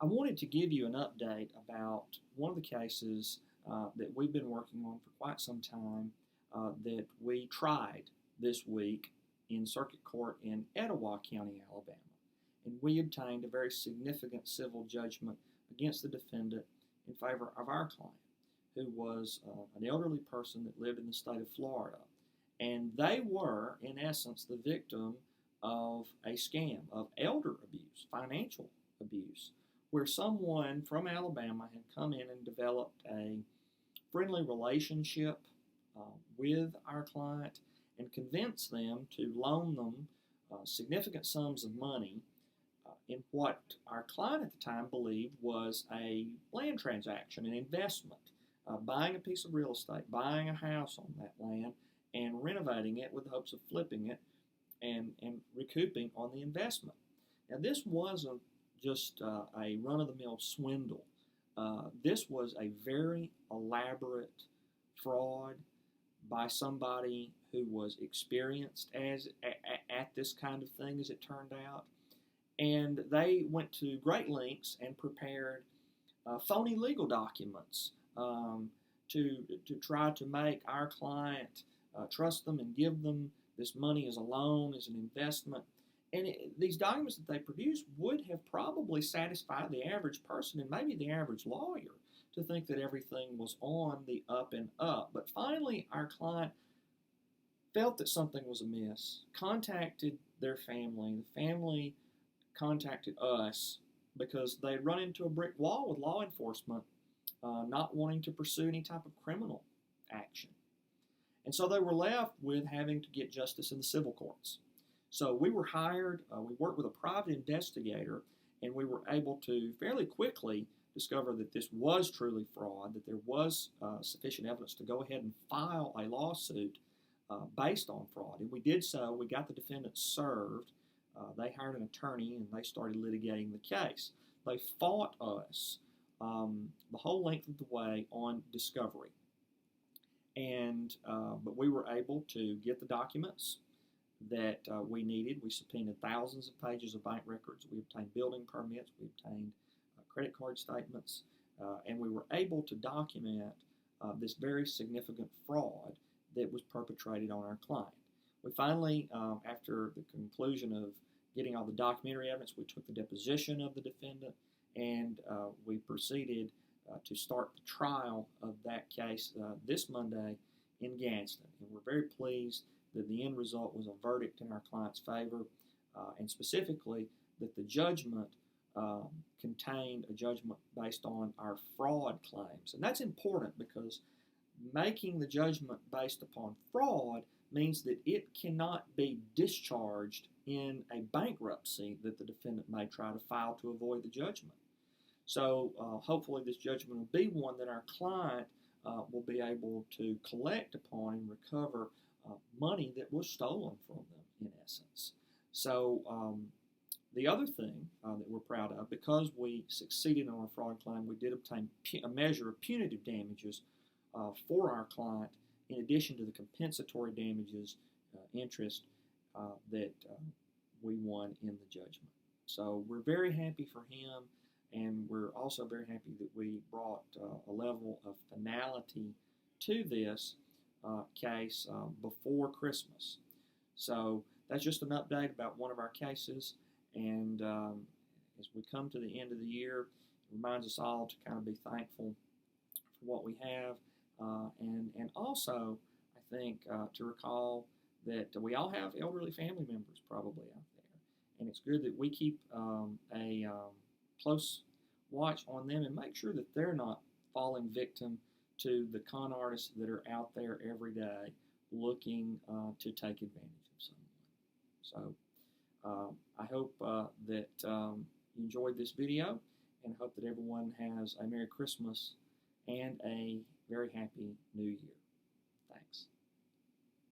I wanted to give you an update about one of the cases that we've been working on for quite some time that we tried this week in circuit court in Etowah County, Alabama. And we obtained a very significant civil judgment against the defendant in favor of our client, who was an elderly person that lived in the state of Florida. And they were, in essence, the victim of a scam of elder abuse, financial abuse, where someone from Alabama had come in and developed a friendly relationship with our client and convinced them to loan them significant sums of money in what our client at the time believed was a land transaction, an investment, buying a piece of real estate, buying a house on that land, and renovating it with the hopes of flipping it and recouping on the investment. Now, this wasn't just a run-of-the-mill swindle. This was a very elaborate fraud by somebody who was experienced at this kind of thing, as it turned out. And they went to great lengths and prepared phony legal documents to try to make our client trust them and give them this money as a loan, as an investment. And these documents that they produced would have probably satisfied the average person and maybe the average lawyer to think that everything was on the up and up. But finally, our client felt that something was amiss, contacted their family. The family contacted us because they had run into a brick wall with law enforcement, not wanting to pursue any type of criminal action. And so they were left with having to get justice in the civil courts. So we were hired, we worked with a private investigator, and we were able to fairly quickly discover that this was truly fraud, that there was sufficient evidence to go ahead and file a lawsuit based on fraud. And we did so. We got the defendant served. They hired an attorney, and they started litigating the case. They fought us the whole length of the way on discovery. And but we were able to get the documents that we needed. We subpoenaed thousands of pages of bank records. We obtained building permits. We obtained credit card statements. And we were able to document this very significant fraud that was perpetrated on our client. We finally, after the conclusion of getting all the documentary evidence, we took the deposition of the defendant, and we proceeded to start the trial of that case this Monday in Gadsden. And we're very pleased that the end result was a verdict in our client's favor, and specifically that the judgment contained a judgment based on our fraud claims. And that's important because making the judgment based upon fraud means that it cannot be discharged in a bankruptcy that the defendant may try to file to avoid the judgment. So hopefully this judgment will be one that our client will be able to collect upon and recover money that was stolen from them, in essence. So the other thing that we're proud of, because we succeeded on our fraud claim, we did obtain a measure of punitive damages for our client, in addition to the compensatory damages interest that we won in the judgment. So we're very happy for him, and we're also very happy that we brought a level of finality to this case before Christmas. So that's just an update about one of our cases, and as we come to the end of the year, it reminds us all to kind of be thankful for what we have, and also, I think, to recall that we all have elderly family members probably out there, and it's good that we keep a close watch on them and make sure that they're not falling victim to the con artists that are out there every day looking to take advantage of someone. So I hope that you enjoyed this video, and hope that everyone has a Merry Christmas and a very happy New Year. Thanks.